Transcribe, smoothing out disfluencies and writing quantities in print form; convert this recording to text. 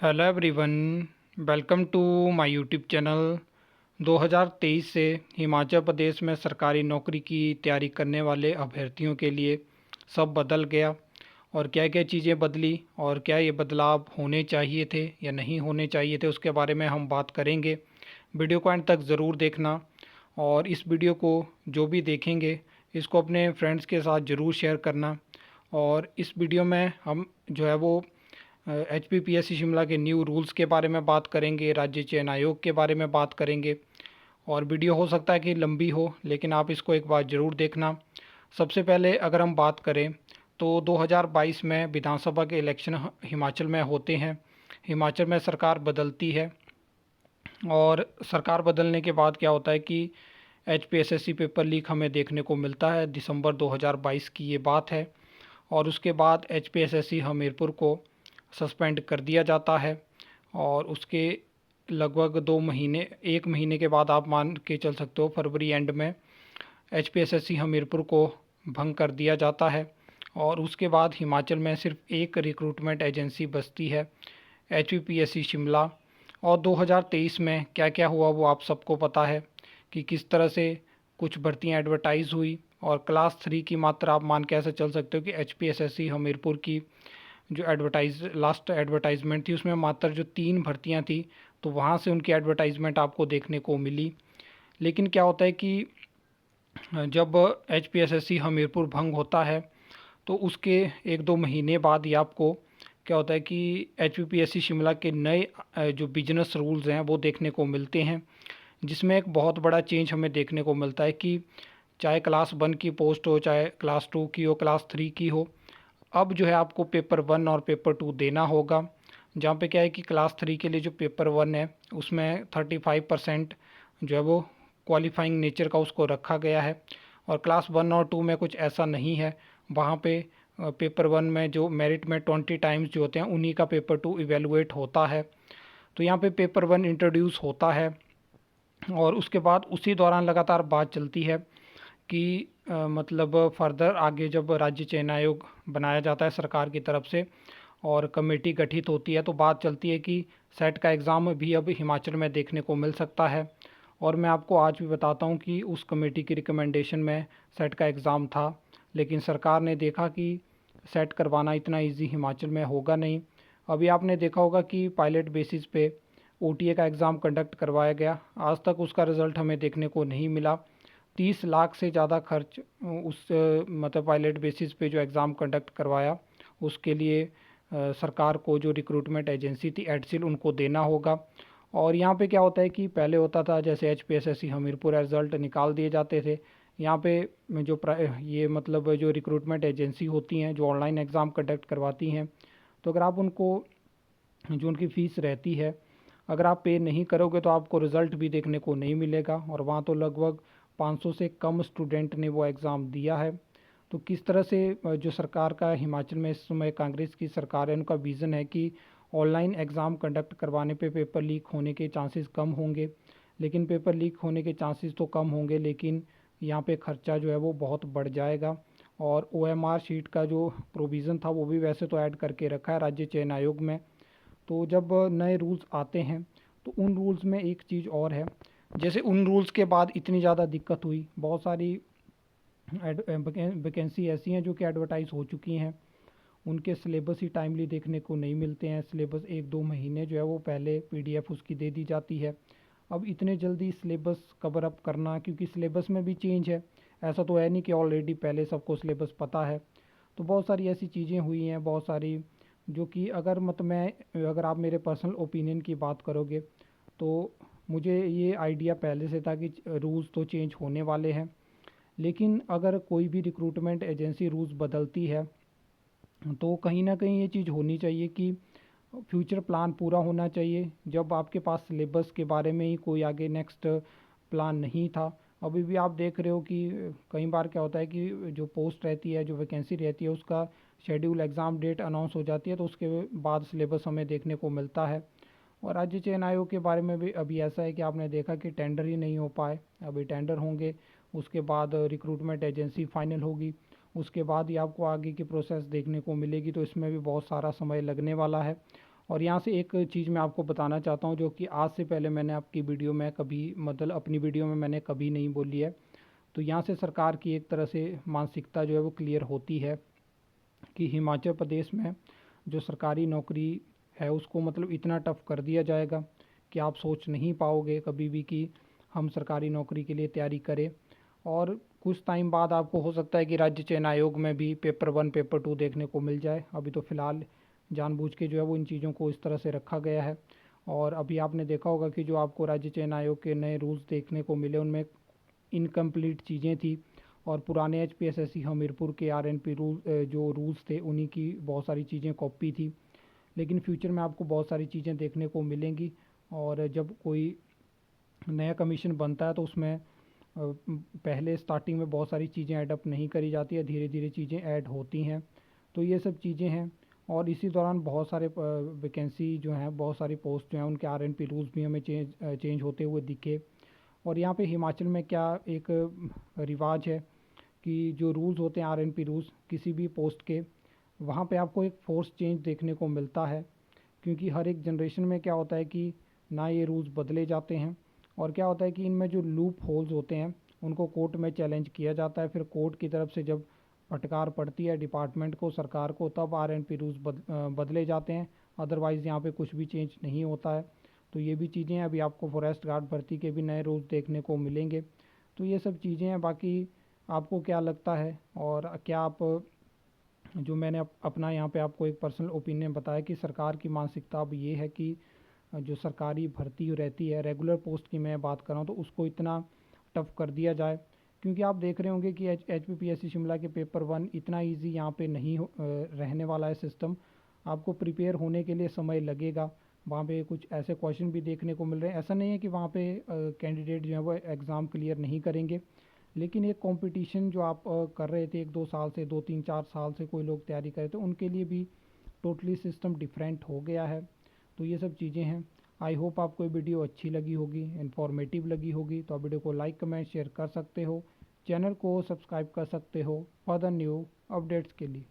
Hello everyone, welcome to my YouTube channel. 2023 से हिमाचल प्रदेश में सरकारी नौकरी की तैयारी करने वाले अभ्यर्थियों के लिए सब बदल गया। और क्या क्या चीज़ें बदली और क्या ये बदलाव होने चाहिए थे या नहीं होने चाहिए थे, उसके बारे में हम बात करेंगे। वीडियो को एंड तक ज़रूर देखना और इस वीडियो को जो भी देखेंगे इसको अपने फ्रेंड्स के साथ ज़रूर शेयर करना। और इस वीडियो में हम जो है वो HPPSC शिमला के न्यू रूल्स के बारे में बात करेंगे, राज्य चयन आयोग के बारे में बात करेंगे। और वीडियो हो सकता है कि लंबी हो, लेकिन आप इसको एक बार ज़रूर देखना। सबसे पहले अगर हम बात करें तो 2022 में विधानसभा के इलेक्शन हिमाचल में होते हैं। हिमाचल में सरकार बदलती है और सरकार बदलने के बाद क्या होता है कि HPSSC पेपर लीक हमें देखने को मिलता है। दिसंबर 2022 की ये बात है। और उसके बाद HPSSC हमीरपुर को सस्पेंड कर दिया जाता है। और उसके लगभग 2 महीने 1 महीने के बाद आप मान के चल सकते हो, फरवरी एंड में HPSSC हमीरपुर को भंग कर दिया जाता है। और उसके बाद हिमाचल में सिर्फ एक रिक्रूटमेंट एजेंसी बचती है, HPPSC शिमला। और 2023 में क्या क्या हुआ वो आप सबको पता है कि किस तरह से कुछ भर्तियां एडवर्टाइज़ हुई। और क्लास 3 की मात्रा आप मान के ऐसे चल सकते हो कि HPSSC हमीरपुर की जो लास्ट एडवर्टाइजमेंट थी उसमें मात्र जो 3 भर्तियां थी, तो वहाँ से उनकी एडवर्टाइजमेंट आपको देखने को मिली। लेकिन क्या होता है कि जब HPSSC हमीरपुर भंग होता है तो उसके 1-2 महीने बाद ही आपको क्या होता है कि HPPSC शिमला के नए जो बिजनेस रूल्स हैं वो देखने को मिलते हैं, जिसमें एक बहुत बड़ा चेंज हमें देखने को मिलता है कि चाहे क्लास 1 की पोस्ट हो, चाहे क्लास 2 की हो, क्लास 3 की हो, अब जो है आपको पेपर 1 और पेपर 2 देना होगा। जहाँ पे क्या है कि क्लास 3 के लिए जो पेपर 1 है उसमें 35% जो है वो क्वालिफाइंग नेचर का उसको रखा गया है। और क्लास 1 और 2 में कुछ ऐसा नहीं है। वहाँ पे पेपर 1 में जो मेरिट में 20 टाइम्स जो होते हैं उन्हीं का पेपर 2 इवेलुएट होता है। तो यहाँ पे पेपर 1 इंट्रोड्यूस होता है और उसके बाद उसी दौरान लगातार बात चलती है कि मतलब फर्दर आगे जब राज्य चयन आयोग बनाया जाता है सरकार की तरफ से और कमेटी गठित होती है, तो बात चलती है कि सेट का एग्ज़ाम भी अब हिमाचल में देखने को मिल सकता है। और मैं आपको आज भी बताता हूँ कि उस कमेटी की रिकमेंडेशन में सेट का एग्ज़ाम था, लेकिन सरकार ने देखा कि सेट करवाना इतना इजी हिमाचल में होगा नहीं। अभी आपने देखा होगा कि पायलट बेसिस पे OTA का एग्ज़ाम कंडक्ट करवाया गया, आज तक उसका रिज़ल्ट हमें देखने को नहीं मिला। 30 लाख से ज़्यादा खर्च उस मतलब पायलट बेसिस पे जो एग्ज़ाम कंडक्ट करवाया उसके लिए सरकार को जो रिक्रूटमेंट एजेंसी थी एडसिल उनको देना होगा। और यहाँ पे क्या होता है कि पहले होता था जैसे HPSSC हमीरपुर रिज़ल्ट निकाल दिए जाते थे। यहाँ पे जो ये मतलब जो रिक्रूटमेंट एजेंसी होती हैं जो ऑनलाइन एग्ज़ाम कंडक्ट करवाती हैं, तो अगर आप उनको जो उनकी फ़ीस रहती है अगर आप पे नहीं करोगे तो आपको रिज़ल्ट भी देखने को नहीं मिलेगा। और वहाँ तो लगभग 500 से कम स्टूडेंट ने वो एग्ज़ाम दिया है। तो किस तरह से जो सरकार का हिमाचल में इस समय कांग्रेस की सरकार है, उनका विज़न है कि ऑनलाइन एग्ज़ाम कंडक्ट करवाने पे पेपर लीक होने के चांसेस कम होंगे। लेकिन पेपर लीक होने के चांसेस तो कम होंगे, लेकिन यहाँ पे ख़र्चा जो है वो बहुत बढ़ जाएगा। और OMR शीट का जो प्रोविज़न था वो भी वैसे तो ऐड करके रखा है राज्य चयन आयोग में। तो जब नए रूल्स आते हैं तो उन रूल्स में एक चीज़ और है, जैसे उन रूल्स के बाद इतनी ज़्यादा दिक्कत हुई, बहुत सारी वैकेंसी ऐसी हैं जो कि एडवर्टाइज़ हो चुकी हैं, उनके सिलेबस ही टाइमली देखने को नहीं मिलते हैं। सिलेबस 1-2 महीने जो है वो पहले PDF उसकी दे दी जाती है। अब इतने जल्दी सिलेबस कवर अप करना, क्योंकि सिलेबस में भी चेंज है, ऐसा तो है नहीं कि ऑलरेडी पहले सबको सिलेबस पता है। तो बहुत सारी ऐसी चीज़ें हुई हैं, बहुत सारी जो कि अगर आप मेरे पर्सनल ओपिनियन की बात करोगे तो मुझे ये आइडिया पहले से था कि रूल्स तो चेंज होने वाले हैं। लेकिन अगर कोई भी रिक्रूटमेंट एजेंसी रूल्स बदलती है तो कहीं ना कहीं ये चीज़ होनी चाहिए कि फ्यूचर प्लान पूरा होना चाहिए। जब आपके पास सिलेबस के बारे में ही कोई आगे नेक्स्ट प्लान नहीं था, अभी भी आप देख रहे हो कि कई बार क्या होता है कि जो पोस्ट रहती है, जो वैकेंसी रहती है, उसका शेड्यूल एग्ज़ाम डेट अनाउंस हो जाती है तो उसके बाद सिलेबस हमें देखने को मिलता है। और राज्य चयन आयोग के बारे में भी अभी ऐसा है कि आपने देखा कि टेंडर ही नहीं हो पाए। अभी टेंडर होंगे, उसके बाद रिक्रूटमेंट एजेंसी फाइनल होगी, उसके बाद ही आपको आगे की प्रोसेस देखने को मिलेगी। तो इसमें भी बहुत सारा समय लगने वाला है। और यहाँ से एक चीज़ मैं आपको बताना चाहता हूँ, जो कि आज से पहले मैंने आपकी वीडियो में कभी, मतलब अपनी वीडियो में मैंने कभी नहीं बोली है। तो यहाँ से सरकार की एक तरह से मानसिकता जो है वो क्लियर होती है कि हिमाचल प्रदेश में जो सरकारी नौकरी है उसको मतलब इतना टफ कर दिया जाएगा कि आप सोच नहीं पाओगे कभी भी कि हम सरकारी नौकरी के लिए तैयारी करें। और कुछ टाइम बाद आपको हो सकता है कि राज्य चयन आयोग में भी पेपर 1 पेपर 2 देखने को मिल जाए। अभी तो फ़िलहाल जानबूझ के जो है वो इन चीज़ों को इस तरह से रखा गया है। और अभी आपने देखा होगा कि जो आपको राज्य चयन आयोग के नए रूल्स देखने को मिले उनमें इनकम्प्लीट चीज़ें थी, और पुराने HPSSC हमीरपुर के RNP रूल जो रूल्स थे उन्हीं की बहुत सारी चीज़ें कॉपी थी। लेकिन फ्यूचर में आपको बहुत सारी चीज़ें देखने को मिलेंगी, और जब कोई नया कमीशन बनता है तो उसमें पहले स्टार्टिंग में बहुत सारी चीज़ें ऐडअप नहीं करी जाती है, धीरे धीरे चीज़ें ऐड होती हैं। तो ये सब चीज़ें हैं। और इसी दौरान बहुत सारे वैकेंसी जो हैं, बहुत सारी पोस्ट जो हैं उनके RNP रूल्स भी हमें चेंज होते हुए दिखे। और यहाँ पे हिमाचल में क्या एक रिवाज है कि जो रूल्स होते हैं RNP रूल्स किसी भी पोस्ट के, वहाँ पे आपको एक फोर्स चेंज देखने को मिलता है। क्योंकि हर एक जनरेशन में क्या होता है कि ना ये रूल्स बदले जाते हैं, और क्या होता है कि इनमें जो लूप होल्स होते हैं उनको कोर्ट में चैलेंज किया जाता है। फिर कोर्ट की तरफ से जब फटकार पड़ती है डिपार्टमेंट को, सरकार को, तब RNP रूल्स बदले जाते हैं। अदरवाइज़ यहाँ पे कुछ भी चेंज नहीं होता है। तो ये भी चीज़ें हैं। अभी आपको फॉरेस्ट गार्ड भर्ती के भी नए रूल्स देखने को मिलेंगे। तो ये सब चीज़ें हैं। बाकी आपको क्या लगता है, और क्या आप, जो मैंने अपना यहाँ पे आपको एक पर्सनल ओपिनियन बताया कि सरकार की मानसिकता अब ये है कि जो सरकारी भर्ती रहती है, रेगुलर पोस्ट की मैं बात कर रहा हूँ, तो उसको इतना टफ कर दिया जाए। क्योंकि आप देख रहे होंगे कि HPPSC शिमला के पेपर 1 इतना इजी यहाँ पे नहीं रहने वाला है सिस्टम। आपको प्रिपेयर होने के लिए समय लगेगा। वहाँ पे कुछ ऐसे क्वेश्चन भी देखने को मिल रहे हैं। ऐसा नहीं है कि वहाँ पे कैंडिडेट जो है वो एग्ज़ाम क्लियर नहीं करेंगे, लेकिन एक कंपटीशन जो आप कर रहे थे 1-2 साल से, 2-3-4 साल से कोई लोग तैयारी कर रहे थे, उनके लिए भी टोटली सिस्टम डिफरेंट हो गया है। तो ये सब चीज़ें हैं। आई होप आपको ये वीडियो अच्छी लगी होगी, इन्फॉर्मेटिव लगी होगी। तो आप वीडियो को लाइक कमेंट शेयर कर सकते हो, चैनल को सब्सक्राइब कर सकते हो फर्दर न्यू अपडेट्स के लिए।